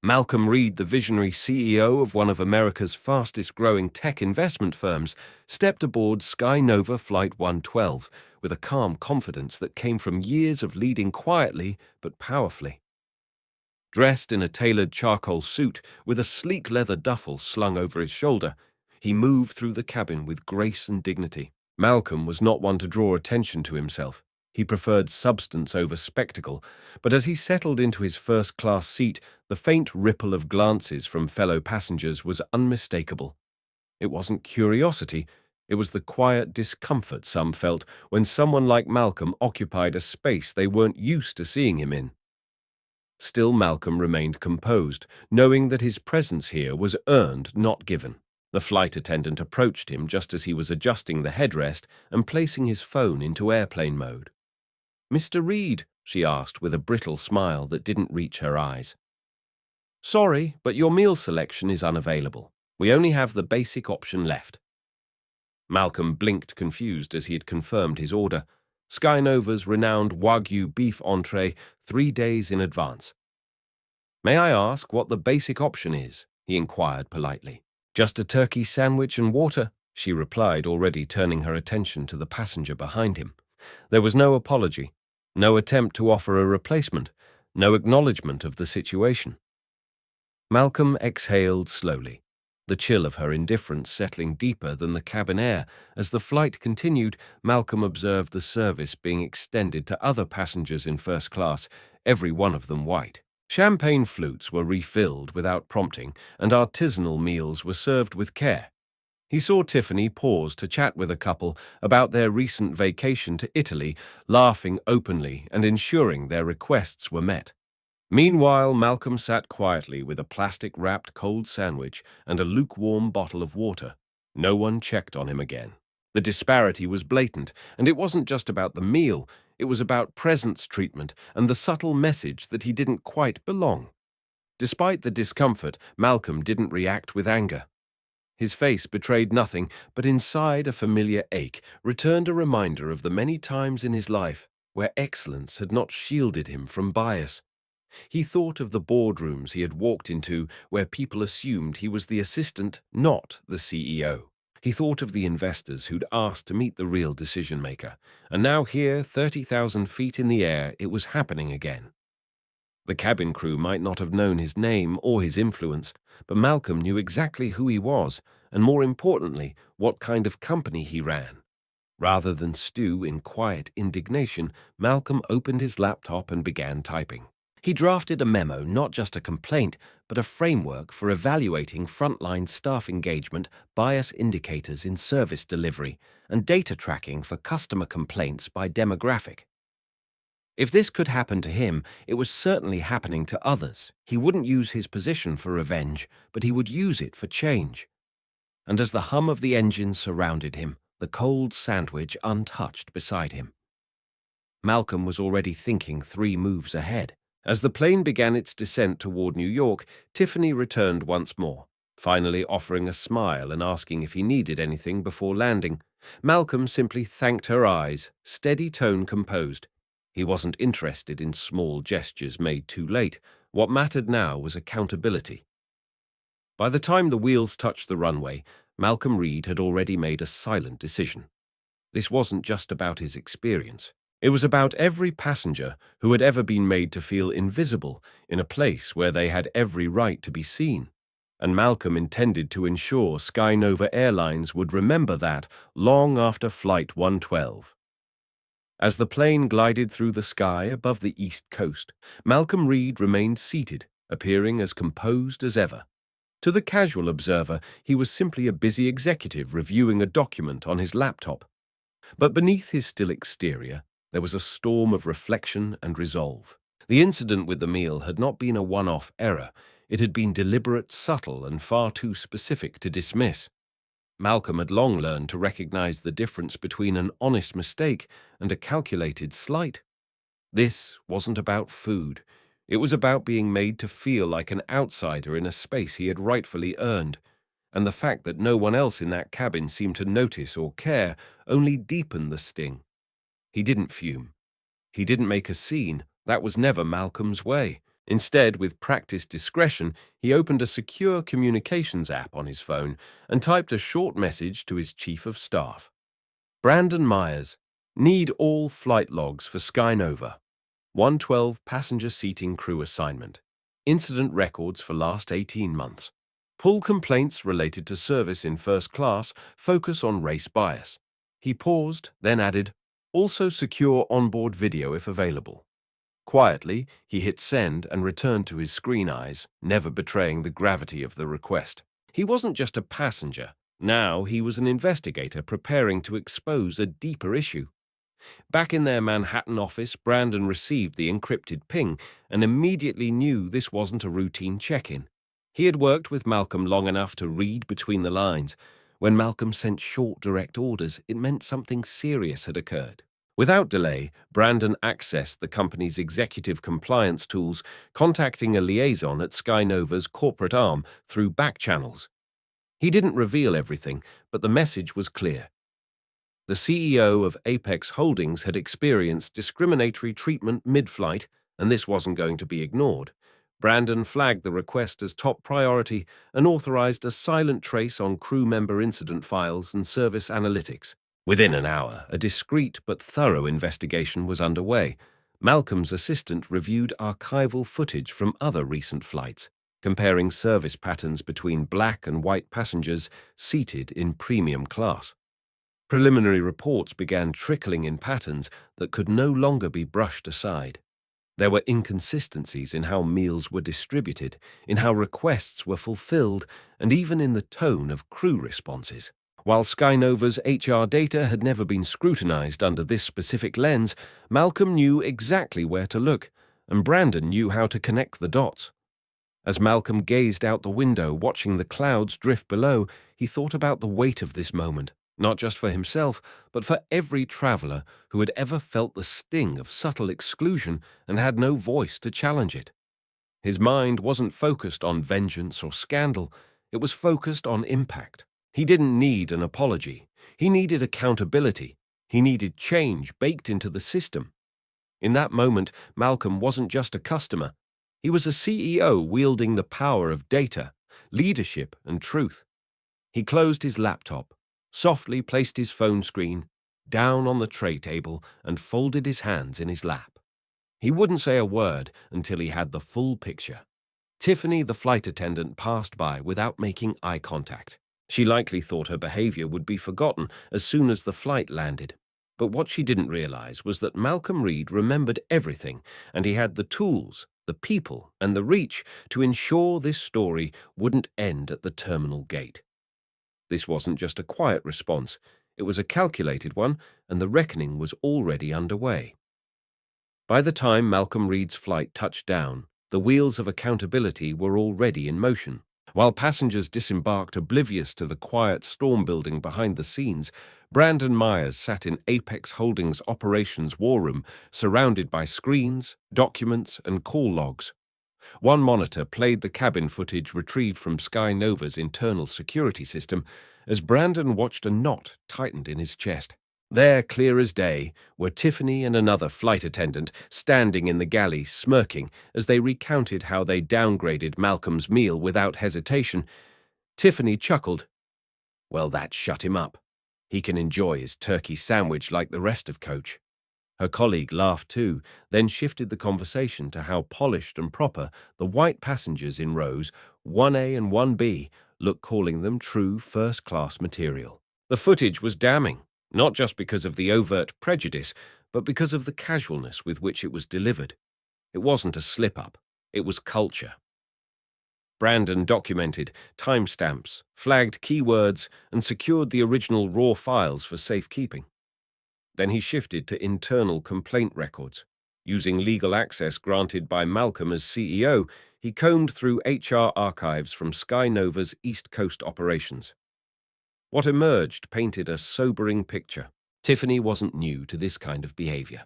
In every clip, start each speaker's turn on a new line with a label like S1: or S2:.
S1: Malcolm Reed, the visionary CEO of one of America's fastest-growing tech investment firms, stepped aboard SkyNova Flight 112 with a calm confidence that came from years of leading quietly but powerfully. Dressed in a tailored charcoal suit with a sleek leather duffel slung over his shoulder, he moved through the cabin with grace and dignity. Malcolm was not one to draw attention to himself. He preferred substance over spectacle, but as he settled into his first-class seat, the faint ripple of glances from fellow passengers was unmistakable. It wasn't curiosity, it was the quiet discomfort some felt when someone like Malcolm occupied a space they weren't used to seeing him in. Still, Malcolm remained composed, knowing that his presence here was earned, not given. The flight attendant approached him just as he was adjusting the headrest and placing his phone into airplane mode. "Mr. Reed?" she asked with a brittle smile that didn't reach her eyes. "Sorry, but your meal selection is unavailable. We only have the basic option left." Malcolm blinked confused as he had confirmed his order. SkyNova's renowned Wagyu beef entree 3 days in advance. "May I ask what the basic option is?" he inquired politely. "Just a turkey sandwich and water," she replied, already turning her attention to the passenger behind him. There was no apology, no attempt to offer a replacement, no acknowledgement of the situation. Malcolm exhaled slowly, the chill of her indifference settling deeper than the cabin air. As the flight continued, Malcolm observed the service being extended to other passengers in first class, every one of them white. Champagne flutes were refilled without prompting, and artisanal meals were served with care. He saw Tiffany pause to chat with a couple about their recent vacation to Italy, laughing openly and ensuring their requests were met. Meanwhile, Malcolm sat quietly with a plastic-wrapped cold sandwich and a lukewarm bottle of water. No one checked on him again. The disparity was blatant, and it wasn't just about the meal, it was about presence treatment and the subtle message that he didn't quite belong. Despite the discomfort, Malcolm didn't react with anger. His face betrayed nothing, but inside a familiar ache returned a reminder of the many times in his life where excellence had not shielded him from bias. He thought of the boardrooms he had walked into where people assumed he was the assistant, not the CEO. He thought of the investors who'd asked to meet the real decision-maker, and now here, 30,000 feet in the air, it was happening again. The cabin crew might not have known his name or his influence, but Malcolm knew exactly who he was, and more importantly, what kind of company he ran. Rather than stew in quiet indignation, Malcolm opened his laptop and began typing. He drafted a memo, not just a complaint, but a framework for evaluating frontline staff engagement, bias indicators in service delivery, and data tracking for customer complaints by demographic. If this could happen to him, it was certainly happening to others. He wouldn't use his position for revenge, but he would use it for change. And as the hum of the engine surrounded him, the cold sandwich untouched beside him, Malcolm was already thinking 3 moves ahead. As the plane began its descent toward New York, Tiffany returned once more, finally offering a smile and asking if he needed anything before landing. Malcolm simply thanked her eyes, steady tone composed. He wasn't interested in small gestures made too late. What mattered now was accountability. By the time the wheels touched the runway, Malcolm Reed had already made a silent decision. This wasn't just about his experience. It was about every passenger who had ever been made to feel invisible in a place where they had every right to be seen. And Malcolm intended to ensure SkyNova Airlines would remember that long after Flight 112. As the plane glided through the sky above the East Coast, Malcolm Reed remained seated, appearing as composed as ever. To the casual observer, he was simply a busy executive reviewing a document on his laptop. But beneath his still exterior, there was a storm of reflection and resolve. The incident with the meal had not been a one-off error. It had been deliberate, subtle, and far too specific to dismiss. Malcolm had long learned to recognize the difference between an honest mistake and a calculated slight. This wasn't about food. It was about being made to feel like an outsider in a space he had rightfully earned. And the fact that no one else in that cabin seemed to notice or care only deepened the sting. He didn't fume. He didn't make a scene. That was never Malcolm's way. Instead, with practiced discretion, he opened a secure communications app on his phone and typed a short message to his chief of staff. Brandon Myers, need all flight logs for SkyNova. 112 passenger seating crew assignment. Incident records for last 18 months. Pull complaints related to service in first class, focus on race bias. He paused, then added, also secure onboard video if available. Quietly, he hit send and returned to his screen eyes, never betraying the gravity of the request. He wasn't just a passenger. Now he was an investigator preparing to expose a deeper issue. Back in their Manhattan office, Brandon received the encrypted ping and immediately knew this wasn't a routine check-in. He had worked with Malcolm long enough to read between the lines. When Malcolm sent short, direct orders, it meant something serious had occurred. Without delay, Brandon accessed the company's executive compliance tools, contacting a liaison at SkyNova's corporate arm through back channels. He didn't reveal everything, but the message was clear. The CEO of Apex Holdings had experienced discriminatory treatment mid-flight, and this wasn't going to be ignored. Brandon flagged the request as top priority and authorized a silent trace on crew member incident files and service analytics. Within an hour, a discreet but thorough investigation was underway. Malcolm's assistant reviewed archival footage from other recent flights, comparing service patterns between black and white passengers seated in premium class. Preliminary reports began trickling in patterns that could no longer be brushed aside. There were inconsistencies in how meals were distributed, in how requests were fulfilled, and even in the tone of crew responses. While SkyNova's HR data had never been scrutinized under this specific lens, Malcolm knew exactly where to look, and Brandon knew how to connect the dots. As Malcolm gazed out the window, watching the clouds drift below, he thought about the weight of this moment, not just for himself, but for every traveler who had ever felt the sting of subtle exclusion and had no voice to challenge it. His mind wasn't focused on vengeance or scandal, it was focused on impact. He didn't need an apology. He needed accountability. He needed change baked into the system. In that moment, Malcolm wasn't just a customer. He was a CEO wielding the power of data, leadership, and truth. He closed his laptop, softly placed his phone screen down on the tray table, and folded his hands in his lap. He wouldn't say a word until he had the full picture. Tiffany, the flight attendant, passed by without making eye contact. She likely thought her behavior would be forgotten as soon as the flight landed. But what she didn't realize was that Malcolm Reed remembered everything, and he had the tools, the people, and the reach to ensure this story wouldn't end at the terminal gate. This wasn't just a quiet response. It was a calculated one, and the reckoning was already underway. By the time Malcolm Reed's flight touched down, the wheels of accountability were already in motion. While passengers disembarked oblivious to the quiet storm building behind the scenes, Brandon Myers sat in Apex Holdings' operations war room, surrounded by screens, documents, and call logs. One monitor played the cabin footage retrieved from SkyNova's internal security system as Brandon watched a knot tightened in his chest. There, clear as day, were Tiffany and another flight attendant standing in the galley smirking as they recounted how they downgraded Malcolm's meal without hesitation. Tiffany chuckled. Well, that shut him up. He can enjoy his turkey sandwich like the rest of Coach. Her colleague laughed too, then shifted the conversation to how polished and proper the white passengers in rows 1A and 1B looked, calling them true first-class material. The footage was damning. Not just because of the overt prejudice, but because of the casualness with which it was delivered. It wasn't a slip-up, it was culture. Brandon documented timestamps, flagged keywords, and secured the original raw files for safekeeping. Then he shifted to internal complaint records. Using legal access granted by Malcolm as CEO, he combed through HR archives from SkyNova's East Coast operations. What emerged painted a sobering picture. Tiffany wasn't new to this kind of behavior.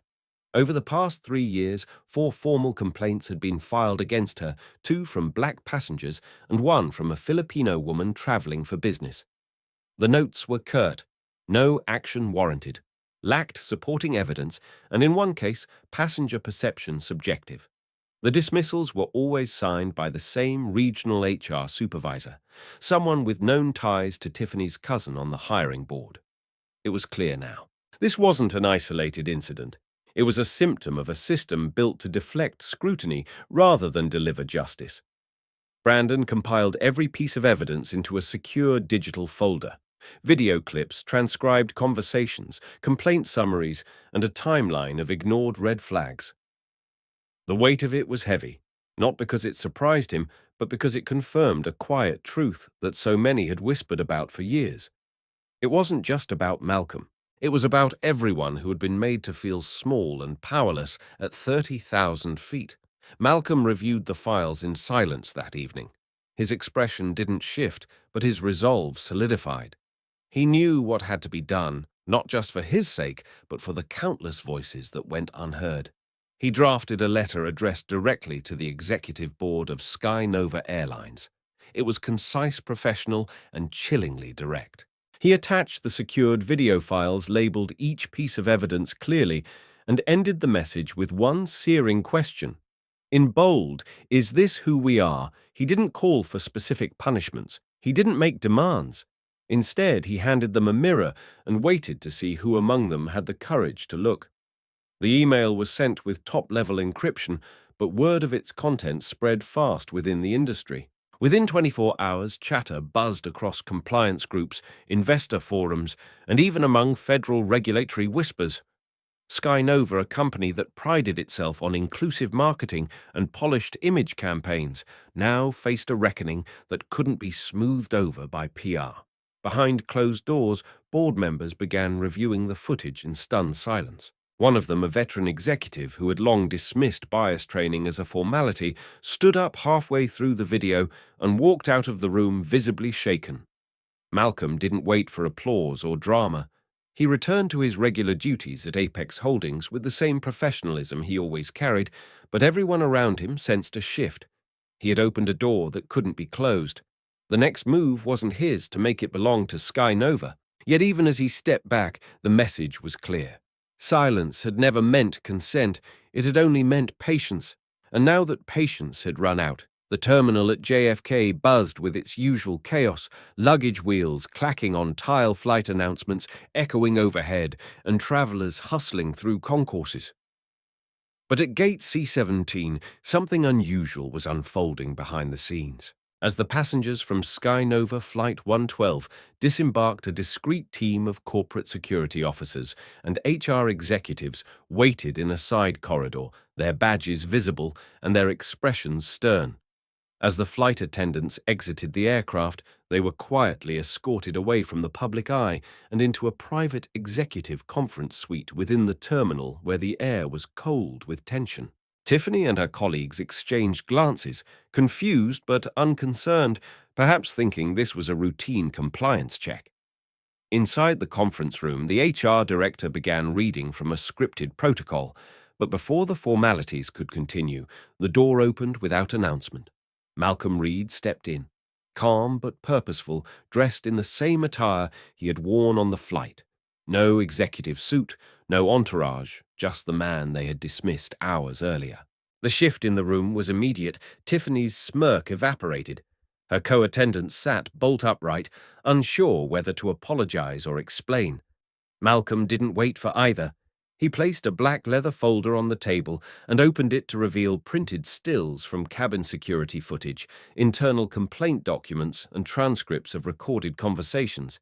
S1: Over the past 3 years, 4 formal complaints had been filed against her, 2 from black passengers and 1 from a Filipino woman traveling for business. The notes were curt, no action warranted, lacked supporting evidence, and in one case, passenger perception subjective. The dismissals were always signed by the same regional HR supervisor, someone with known ties to Tiffany's cousin on the hiring board. It was clear now. This wasn't an isolated incident. It was a symptom of a system built to deflect scrutiny rather than deliver justice. Brandon compiled every piece of evidence into a secure digital folder. Video clips, transcribed conversations, complaint summaries, and a timeline of ignored red flags. The weight of it was heavy, not because it surprised him, but because it confirmed a quiet truth that so many had whispered about for years. It wasn't just about Malcolm. It was about everyone who had been made to feel small and powerless at 30,000 feet. Malcolm reviewed the files in silence that evening. His expression didn't shift, but his resolve solidified. He knew what had to be done, not just for his sake, but for the countless voices that went unheard. He drafted a letter addressed directly to the executive board of SkyNova Airlines. It was concise, professional, and chillingly direct. He attached the secured video files, labeled each piece of evidence clearly, and ended the message with one searing question. In bold, "Is this who we are?" He didn't call for specific punishments. He didn't make demands. Instead, he handed them a mirror and waited to see who among them had the courage to look. The email was sent with top-level encryption, but word of its contents spread fast within the industry. Within 24 hours, chatter buzzed across compliance groups, investor forums, and even among federal regulatory whispers. SkyNova, a company that prided itself on inclusive marketing and polished image campaigns, now faced a reckoning that couldn't be smoothed over by PR. Behind closed doors, board members began reviewing the footage in stunned silence. One of them, a veteran executive who had long dismissed bias training as a formality, stood up halfway through the video and walked out of the room visibly shaken. Malcolm didn't wait for applause or drama. He returned to his regular duties at Apex Holdings with the same professionalism he always carried, but everyone around him sensed a shift. He had opened a door that couldn't be closed. The next move wasn't his to make it belong to SkyNova. Yet even as he stepped back, the message was clear. Silence had never meant consent, it had only meant patience. And now that patience had run out, the terminal at JFK buzzed with its usual chaos, luggage wheels clacking on tile flight announcements echoing overhead, and travelers hustling through concourses. But at gate C-17, something unusual was unfolding behind the scenes. As the passengers from SkyNova Flight 112 disembarked, a discreet team of corporate security officers and HR executives waited in a side corridor, their badges visible and their expressions stern. As the flight attendants exited the aircraft, they were quietly escorted away from the public eye and into a private executive conference suite within the terminal where the air was cold with tension. Tiffany and her colleagues exchanged glances, confused but unconcerned, perhaps thinking this was a routine compliance check. Inside the conference room, the HR director began reading from a scripted protocol, but before the formalities could continue, the door opened without announcement. Malcolm Reed stepped in, calm but purposeful, dressed in the same attire he had worn on the flight. No executive suit, no entourage, just the man they had dismissed hours earlier. The shift in the room was immediate. Tiffany's smirk evaporated. Her co-attendant sat bolt upright, unsure whether to apologize or explain. Malcolm didn't wait for either. He placed a black leather folder on the table and opened it to reveal printed stills from cabin security footage, internal complaint documents, and transcripts of recorded conversations.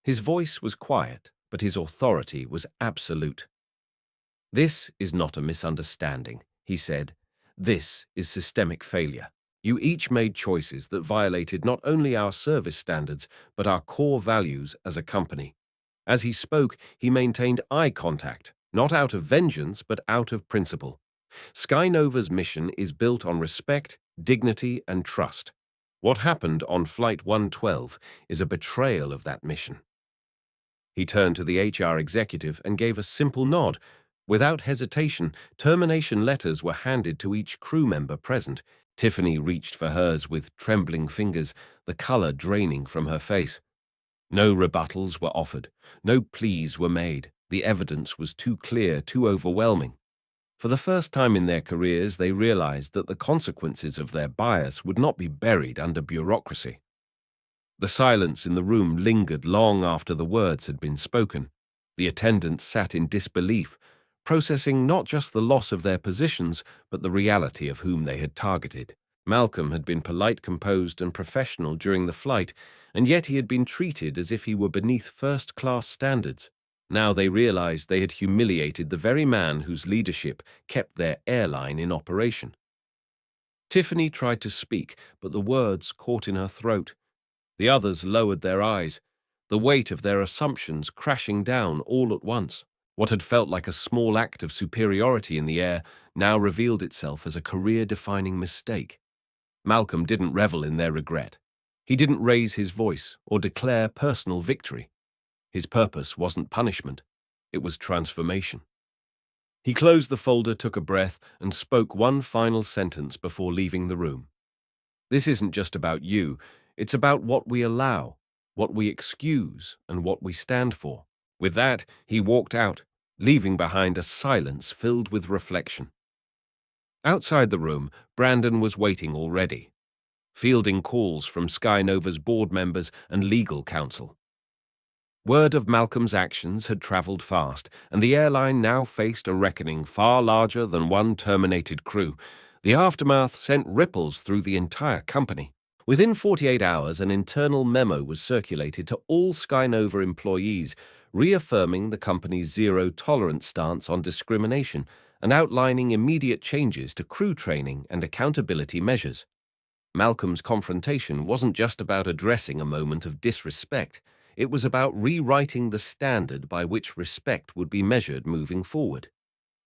S1: His voice was quiet, but his authority was absolute. "This is not a misunderstanding," he said. "This is systemic failure. You each made choices that violated not only our service standards, but our core values as a company." As he spoke, he maintained eye contact, not out of vengeance, but out of principle. SkyNova's mission is built on respect, dignity, and trust. What happened on Flight 112 is a betrayal of that mission. He turned to the HR executive and gave a simple nod. Without hesitation, termination letters were handed to each crew member present. Tiffany reached for hers with trembling fingers, the color draining from her face. No rebuttals were offered. No pleas were made. The evidence was too clear, too overwhelming. For the first time in their careers, they realized that the consequences of their bias would not be buried under bureaucracy. The silence in the room lingered long after the words had been spoken. The attendants sat in disbelief, processing not just the loss of their positions, but the reality of whom they had targeted. Malcolm had been polite, composed, and professional during the flight, and yet he had been treated as if he were beneath first-class standards. Now they realized they had humiliated the very man whose leadership kept their airline in operation. Tiffany tried to speak, but the words caught in her throat. The others lowered their eyes, the weight of their assumptions crashing down all at once. What had felt like a small act of superiority in the air now revealed itself as a career-defining mistake. Malcolm didn't revel in their regret. He didn't raise his voice or declare personal victory. His purpose wasn't punishment, it was transformation. He closed the folder, took a breath, and spoke one final sentence before leaving the room. This isn't just about you, it's about what we allow, what we excuse, and what we stand for. With that, he walked out, leaving behind a silence filled with reflection. Outside the room, Brandon was waiting already, fielding calls from SkyNova's board members and legal counsel. Word of Malcolm's actions had traveled fast, and the airline now faced a reckoning far larger than one terminated crew. The aftermath sent ripples through the entire company. Within 48 hours, an internal memo was circulated to all SkyNova employees, reaffirming the company's zero-tolerance stance on discrimination and outlining immediate changes to crew training and accountability measures. Malcolm's confrontation wasn't just about addressing a moment of disrespect. It was about rewriting the standard by which respect would be measured moving forward.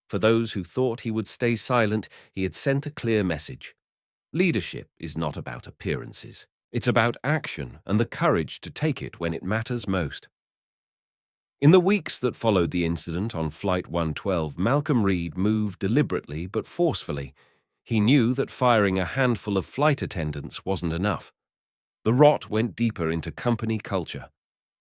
S1: For those who thought he would stay silent, he had sent a clear message. Leadership is not about appearances. It's about action and the courage to take it when it matters most. In the weeks that followed the incident on Flight 112, Malcolm Reed moved deliberately but forcefully. He knew that firing a handful of flight attendants wasn't enough. The rot went deeper into company culture.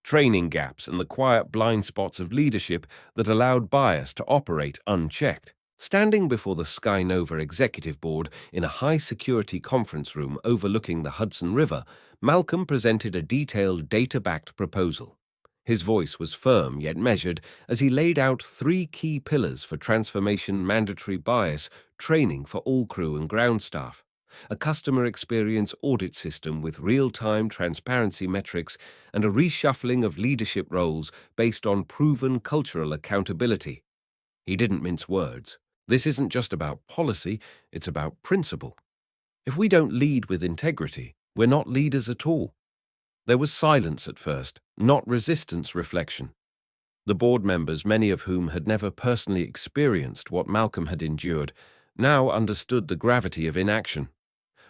S1: Training gaps and the quiet blind spots of leadership that allowed bias to operate unchecked. Standing before the SkyNova executive board in a high-security conference room overlooking the Hudson River, Malcolm presented a detailed data-backed proposal. His voice was firm yet measured as he laid out 3 key pillars for transformation: mandatory bias, training for all crew and ground staff, a customer experience audit system with real-time transparency metrics, and a reshuffling of leadership roles based on proven cultural accountability. He didn't mince words. This isn't just about policy, it's about principle. If we don't lead with integrity, we're not leaders at all. There was silence at first, not resistance, reflection. The board members, many of whom had never personally experienced what Malcolm had endured, now understood the gravity of inaction.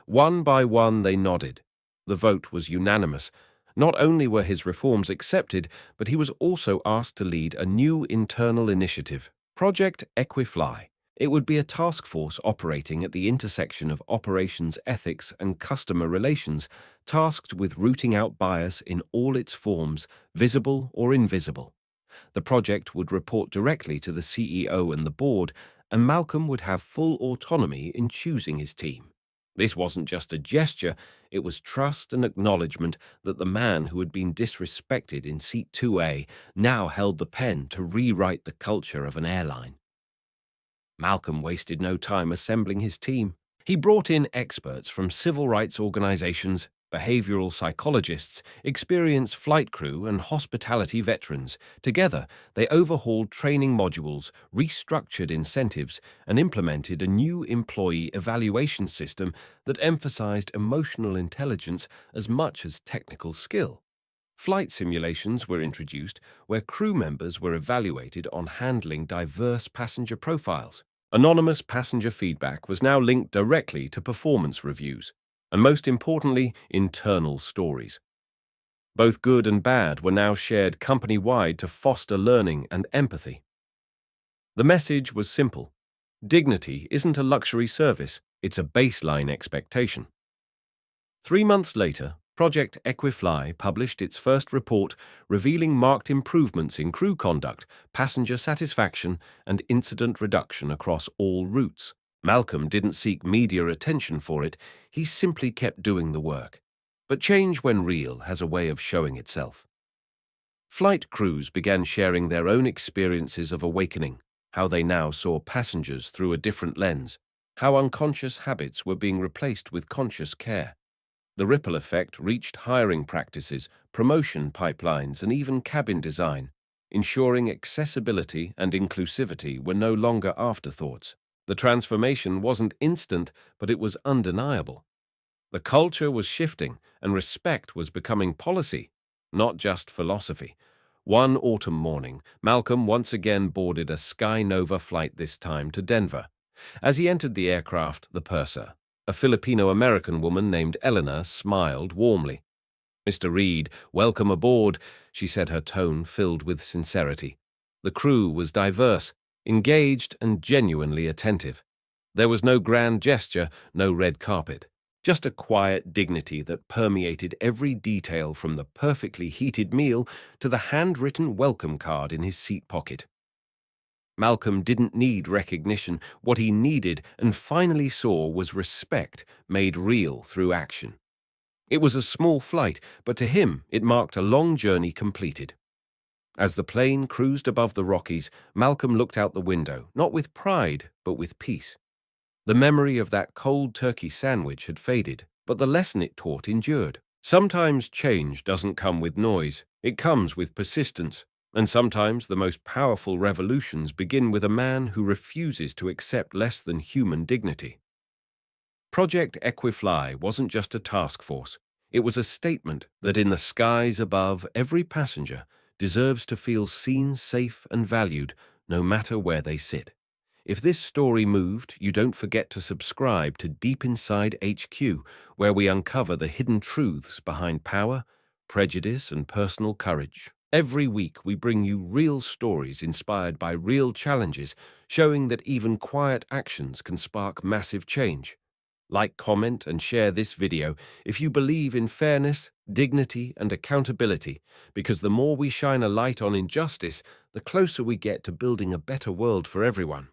S1: One by one they nodded. The vote was unanimous. Not only were his reforms accepted, but he was also asked to lead a new internal initiative, Project Equifly. It would be a task force operating at the intersection of operations ethics and customer relations, tasked with rooting out bias in all its forms, visible or invisible. The project would report directly to the CEO and the board, and Malcolm would have full autonomy in choosing his team. This wasn't just a gesture, it was trust and acknowledgement that the man who had been disrespected in Seat 2A now held the pen to rewrite the culture of an airline. Malcolm wasted no time assembling his team. He brought in experts from civil rights organizations, behavioral psychologists, experienced flight crew, and hospitality veterans. Together, they overhauled training modules, restructured incentives, and implemented a new employee evaluation system that emphasized emotional intelligence as much as technical skill. Flight simulations were introduced where crew members were evaluated on handling diverse passenger profiles. Anonymous passenger feedback was now linked directly to performance reviews, and most importantly, internal stories. Both good and bad were now shared company-wide to foster learning and empathy. The message was simple. Dignity isn't a luxury service, it's a baseline expectation. 3 months later, Project Equifly published its first report revealing marked improvements in crew conduct, passenger satisfaction, and incident reduction across all routes. Malcolm didn't seek media attention for it, he simply kept doing the work. But change, when real, has a way of showing itself. Flight crews began sharing their own experiences of awakening, how they now saw passengers through a different lens, how unconscious habits were being replaced with conscious care. The ripple effect reached hiring practices, promotion pipelines, and even cabin design, ensuring accessibility and inclusivity were no longer afterthoughts. The transformation wasn't instant, but it was undeniable. The culture was shifting, and respect was becoming policy, not just philosophy. One autumn morning, Malcolm once again boarded a SkyNova flight, this time to Denver. As he entered the aircraft, the purser, a Filipino-American woman named Eleanor, smiled warmly. "Mr. Reed, welcome aboard," she said, her tone filled with sincerity. The crew was diverse, engaged, and genuinely attentive. There was no grand gesture, no red carpet, just a quiet dignity that permeated every detail, from the perfectly heated meal to the handwritten welcome card in his seat pocket. Malcolm didn't need recognition. What he needed and finally saw was respect made real through action. It was a small flight, but to him it marked a long journey completed. As the plane cruised above the Rockies, Malcolm looked out the window, not with pride, but with peace. The memory of that cold turkey sandwich had faded, but the lesson it taught endured. Sometimes change doesn't come with noise, it comes with persistence. And sometimes the most powerful revolutions begin with a man who refuses to accept less than human dignity. Project Equifly wasn't just a task force. It was a statement that in the skies above, every passenger deserves to feel seen, safe, and valued, no matter where they sit. If this story moved, you don't forget to subscribe to Deep Inside HQ, where we uncover the hidden truths behind power, prejudice, and personal courage. Every week we bring you real stories inspired by real challenges, showing that even quiet actions can spark massive change. Like, comment, and share this video if you believe in fairness, dignity, and accountability, because the more we shine a light on injustice, the closer we get to building a better world for everyone.